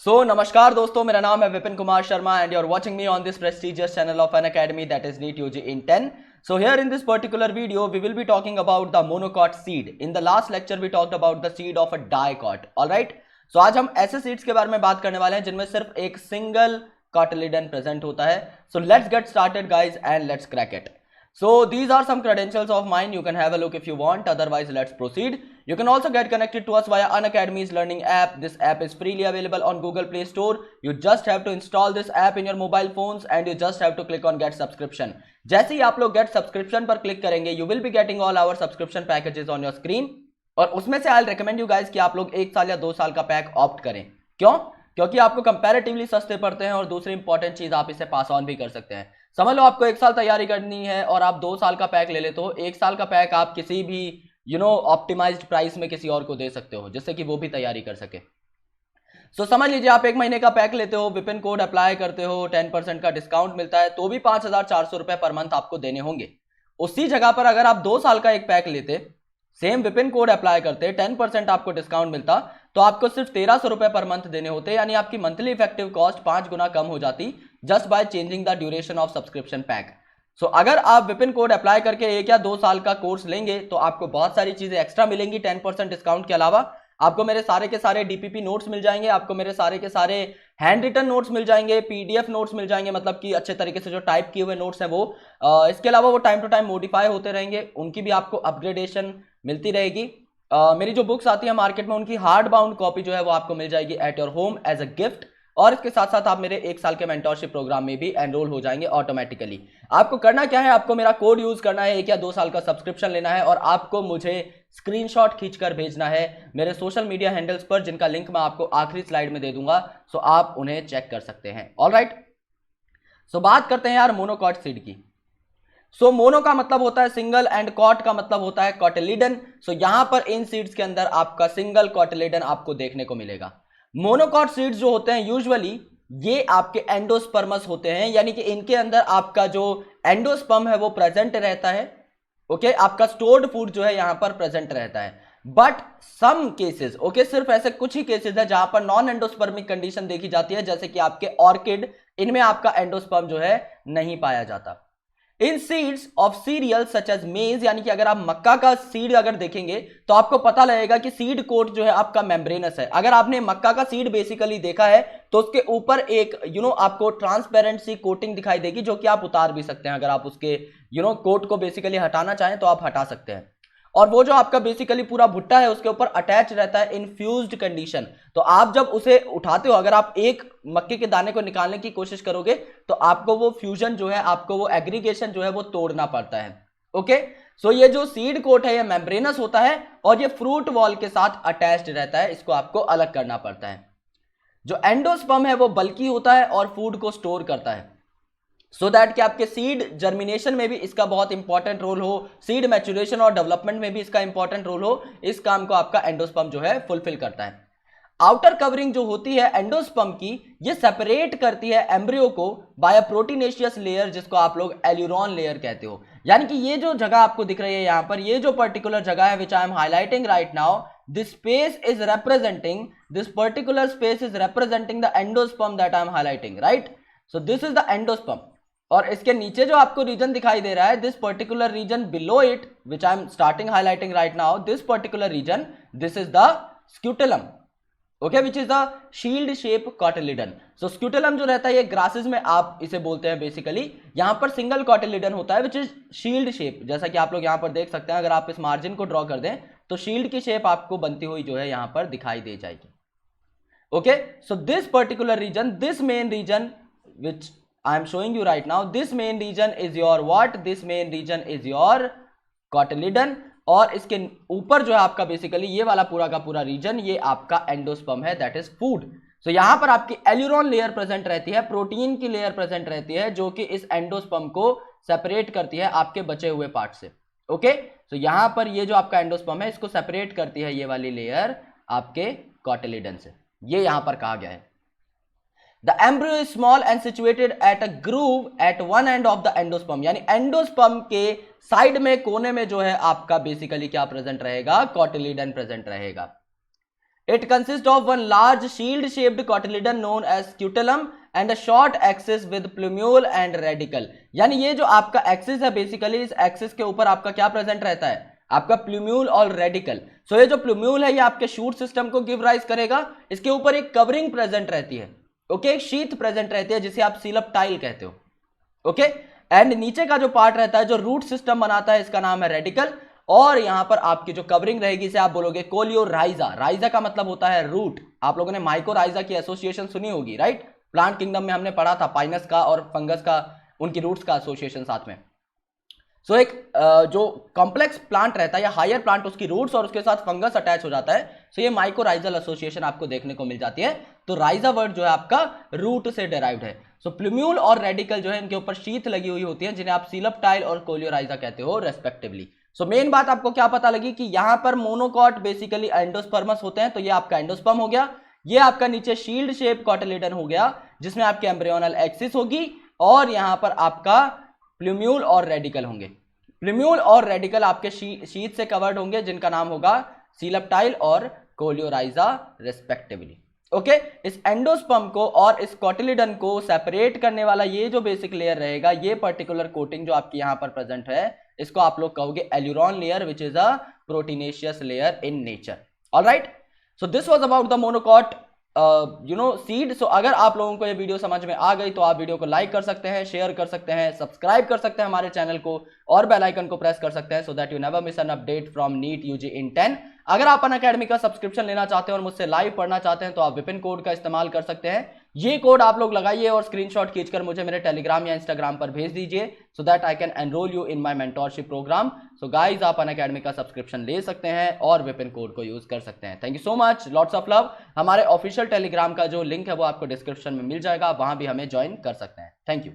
नमस्कार दोस्तों, मेरा नाम है Vipin Kumar Sharma and you are watching me on this prestigious channel of an academy that is NEET UG in 10. So here in this particular video we will be talking about the monocot seed. In the last lecture we talked about the seed of a dicot. All right. So आज हम ऐसे seeds के बारे में बात करने वाले हैं जिनमें सिर्फ एक सिंगल cotyledon प्रेजेंट होता है. So let's get started guys and let's crack it. So these are some credentials of mine. You can have a look if you want. Otherwise, let's proceed. You can also get connected to us via Unacademy's learning app. This app is freely available on Google Play Store. You just have to install this app in your mobile phones and you just have to click on get subscription. जैसे ही आप लोग get subscription पर click करेंगे, you will be getting all our subscription packages on your screen. और उसमें से I'll recommend you guys कि आप लोग 1 साल या 2 साल का पैक ऑप्ट करें. क्यों? क्योंकि आपको कंपैरेटिवली सस्ते पड़ते हैं और दूसरी इंपॉर्टेंट चीज आप इसे पास ऑन भी कर सकते हैं. समझ लो आपको 1 साल तैयारी करनी है और आप 2 साल का पैक ले लेते हो. 1 साल का पैक आप किसी भी ऑप्टिमाइज्ड प्राइस में किसी और को दे सकते हो जिससे कि वो भी तैयारी कर सके. सो समझ लीजिए आप 1 महीने का पैक लेते हो, विपिन कोड अप्लाई करते हो, 10% का डिस्काउंट मिलता है, तो भी 5,400 रुपए पर मंथ आपको देने होंगे. उसी जगह पर अगर आप 2 साल का एक पैक लेते, सेम विपिन कोड अप्लाई करते, 10% आपको डिस्काउंट मिलता, तो आपको सिर्फ 1,300 रुपए पर मंथ देने होते. यानी आपकी मंथली इफेक्टिव कॉस्ट 5 गुना कम हो जाती just by changing the duration of subscription pack. So अगर आप विपिन कोड अप्लाई करके 1 या 2 साल का कोर्स लेंगे तो आपको बहुत सारी चीजें एक्स्ट्रा मिलेंगी. 10% डिस्काउंट के अलावा आपको मेरे सारे के सारे डीपीपी नोट्स मिल जाएंगे, आपको मेरे सारे के सारे हैंड रिटन नोट्स मिल जाएंगे, पीडीएफ नोट्स मिल जाएंगे, मतलब कि अच्छे तरीके से जो टाइप किए हुए नोट्स हैं वो. इसके अलावा वो टाइम टू टाइम मॉडिफाई होते रहेंगे, उनकी भी आपको अपग्रेडेशन मिलती रहेगी. मेरी जो बुक्स आती है मार्केट में उनकी हार्ड बाउंड कॉपी जो है वो आपको मिल जाएगी at your home as a gift. और इसके साथ साथ आप मेरे 1 साल के मेंटोरशिप प्रोग्राम में भी एनरोल हो जाएंगे ऑटोमेटिकली. आपको करना क्या है, आपको मेरा कोड यूज करना है, 1 या 2 साल का सब्सक्रिप्शन लेना है और आपको मुझे स्क्रीनशॉट खींचकर भेजना है मेरे सोशल मीडिया हैंडल्स पर, जिनका लिंक मैं आपको आखिरी स्लाइड में दे दूंगा. सो आप उन्हें चेक कर सकते हैं. ऑलराइट. सो बात करते हैं यार मोनोकॉट सीड की. सो मोनो का मतलब होता है सिंगल एंड कॉट का मतलब होता है कॉटिलिडन. सो यहां पर इन सीड्स के अंदर आपका सिंगल कॉटिलिडन आपको देखने को मिलेगा. मोनोकॉट सीड्स जो होते हैं यूजुअली ये आपके एंडोस्पर्मस होते हैं, यानी कि इनके अंदर आपका जो एंडोस्पर्म है वो प्रेजेंट रहता है. ओके, आपका स्टोर्ड फूड जो है यहां पर प्रेजेंट रहता है. बट सम केसेस, ओके, सिर्फ ऐसे कुछ ही केसेस है जहां पर नॉन एंडोस्पर्मिक कंडीशन देखी जाती है, जैसे कि आपके ऑर्किड, इनमें आपका एंडोस्पर्म जो है नहीं पाया जाता. In seeds of cereal such as maize, यानी कि अगर आप मक्का का सीड अगर देखेंगे तो आपको पता लगेगा कि सीड कोट जो है आपका मेम्ब्रेनस है. अगर आपने मक्का का सीड बेसिकली देखा है तो उसके ऊपर एक आपको ट्रांसपेरेंट सी कोटिंग दिखाई देगी जो कि आप उतार भी सकते हैं. अगर आप उसके कोट को बेसिकली हटाना चाहें तो आप हटा सकते हैं. और वो जो आपका बेसिकली पूरा भुट्टा है उसके ऊपर अटैच रहता है इनफ्यूज्ड कंडीशन. तो आप जब उसे उठाते हो, अगर आप एक मक्के के दाने को निकालने की कोशिश करोगे तो आपको वो फ्यूजन जो है, आपको वो एग्रीगेशन जो है वो तोड़ना पड़ता है. ओके, सो ये जो सीड कोट है ये मेम्ब्रेनस होता है और ये फ्रूट वॉल के साथ अटैच्ड रहता है, इसको आपको अलग करना पड़ता है. जो एंडोस्पर्म है वो बल्की होता है और फूड को स्टोर करता है, सो दैट कि आपके सीड जर्मिनेशन में भी इसका बहुत इंपॉर्टेंट रोल हो, सीड मैच्योरेशन और डेवलपमेंट में भी इसका इंपॉर्टेंट रोल हो. इस काम को आपका एंडोस्पर्म जो है फुलफिल करता है. आउटर कवरिंग जो होती है एंडोस्पर्म की, ये सेपरेट करती है एम्ब्रियो को बाय अ प्रोटीनेशियस लेयर, जिसको आप लोग एल्यूरॉन लेयर कहते हो. यानी कि ये जो जगह आपको दिख रही है यहां पर, ये जो पर्टिकुलर जगह है which I am highlighting right now, this space is representing, this particular space is representing the endosperm that I am highlighting, right. So this is the endosperm. और इसके नीचे जो आपको रीजन दिखाई दे रहा है, this particular region below it which I am starting highlighting right now, this particular region, this is the scutellum. Okay, which is the shield shape cotyledon. So scutellum जो रहता है ये ग्रासेस में आप इसे बोलते हैं बेसिकली. यहां पर सिंगल कॉटिलिडन होता है विच इज शील्ड शेप, जैसा कि आप लोग यहां पर देख सकते हैं. अगर आप इस मार्जिन को ड्रॉ कर दें तो शील्ड की शेप आपको बनती हुई जो है यहां पर दिखाई दे जाएगी. Okay, so this particular region, this main region which I am showing you right now, this main region is your what? This main region is your cotyledon. और इसके ऊपर जो है आपका बेसिकली ये वाला पूरा का पूरा रीजन ये आपका एंडोस्पर्म है, दैट इज फूड. सो यहां पर आपकी एल्यूरॉन लेयर प्रेजेंट रहती है, प्रोटीन की लेयर प्रेजेंट रहती है जो कि इस एंडोस्पर्म को सेपरेट करती है आपके बचे हुए पार्ट से. ओके, सो यहां पर ये जो आपका एंडोस्पर्म है इसको सेपरेट करती है ये वाली लेयर आपके कॉटिलिडन से. ये यहां पर कहा गया है. The embryo is small and situated at a groove at one end of the endosperm, यानी एंडोस्पर्म के साइड में कोने में जो है आपका बेसिकली क्या प्रेजेंट रहेगा, कॉटिलिडन प्रेजेंट रहेगा. It consists of one large shield-shaped cotyledon known as scutellum and a short axis with plumule and radicle. यानी ये जो आपका एक्सिस है बेसिकली इस एक्सिस के ऊपर आपका क्या प्रेजेंट रहता है, आपका प्लूम्यूल और रेडिकल. सो ये जो प्लूम्यूल है ये आपके शूट सिस्टम को गिव राइज करेगा. इसके ऊपर एक कवरिंग प्रेजेंट रहती है, ओके, एक शीथ प्रेजेंट रहती है जिसे आप सीलप टाइल कहते हो, ओके. एंड नीचे का जो पार्ट रहता है जो रूट सिस्टम बनाता है इसका नाम है रेडिकल. और यहां पर आपकी जो कवरिंग रहेगी इसे आप बोलोगे कोलियोराइजा. राइजा का मतलब होता है रूट. आप लोगों ने माइकोराइजा की एसोसिएशन सुनी होगी, राइट. प्लांट किंगडम में हमने पढ़ा था पाइनस का और फंगस का, उनकी रूट्स का एसोसिएशन साथ में. सो एक जो कॉम्प्लेक्स प्लांट रहता है या हायर प्लांट उसकी रूट्स और उसके साथ फंगस अटैच हो जाता है. सो ये माइकोराइजल एसोसिएशन आपको देखने को मिल जाती है. तो राइजा वर्ड जो है आपका रूट से डेराइव्ड है. सो प्लूम्यूल और रेडिकल जो है इनके ऊपर शीथ लगी हुई होती है जिन्हें आप सीलप टाइल और कोलियोराइजा कहते हो रेस्पेक्टिवली. सो मेन बात आपको क्या पता लगी कि यहां पर मोनोकॉट बेसिकली एंडोस्पर्मस होते हैं. तो ये आपका एंडोस्पर्म हो गया. ये आपका नीचे शील्ड शेप कॉटिलेडन हो गया जिसमें आपके एम्ब्रियोनल एक्सिस होगी और यहां पर आपका प्लूम्यूल और रेडिकल होंगे. प्लूम्यूल और रेडिकल आपके शीथ से कवर्ड होंगे जिनका नाम होगा सीलप टाइल और कोलियोराइजा रेस्पेक्टिवली, ओके. इस एंडोस्पर्म को और इस कॉटिलिडन को सेपरेट करने वाला ये जो बेसिक लेयर रहेगा, ये पर्टिकुलर कोटिंग जो आपकी यहां पर प्रेजेंट है, इसको आप लोग कहोगे aleurone layer which is a proteinaceous layer in nature. Alright, so this was about the monocot seed. सो अगर आप लोगों को ये वीडियो समझ में आ गई तो आप वीडियो को लाइक कर सकते हैं, शेयर कर सकते हैं, सब्सक्राइब कर सकते हैं हमारे चैनल को और बेल आइकन को प्रेस कर सकते हैं so that you never miss an update from NEET UG in 10. अगर आप अनअकैडमी का सब्सक्रिप्शन लेना चाहते हैं और मुझसे लाइव पढ़ना चाहते हैं तो आप विपिन कोड का इस्तेमाल कर सकते हैं. ये कोड आप लोग लगाइए और स्क्रीनशॉट खींचकर मुझे मेरे टेलीग्राम या इंस्टाग्राम पर भेज दीजिए so that I can enrol you in my mentorship programme. So guys आप अनअकैडमी का सब्सक्रिप्शन ले सकते हैं और विपिन कोड को यूज कर सकते हैं. Thank you so much, lots of love. हमारे ऑफिशियल टेलीग्राम का जो लिंक है वो आपको डिस्क्रिप्शन में मिल जाएगा, वहां भी हमें ज्वाइन कर सकते हैं. Thank you.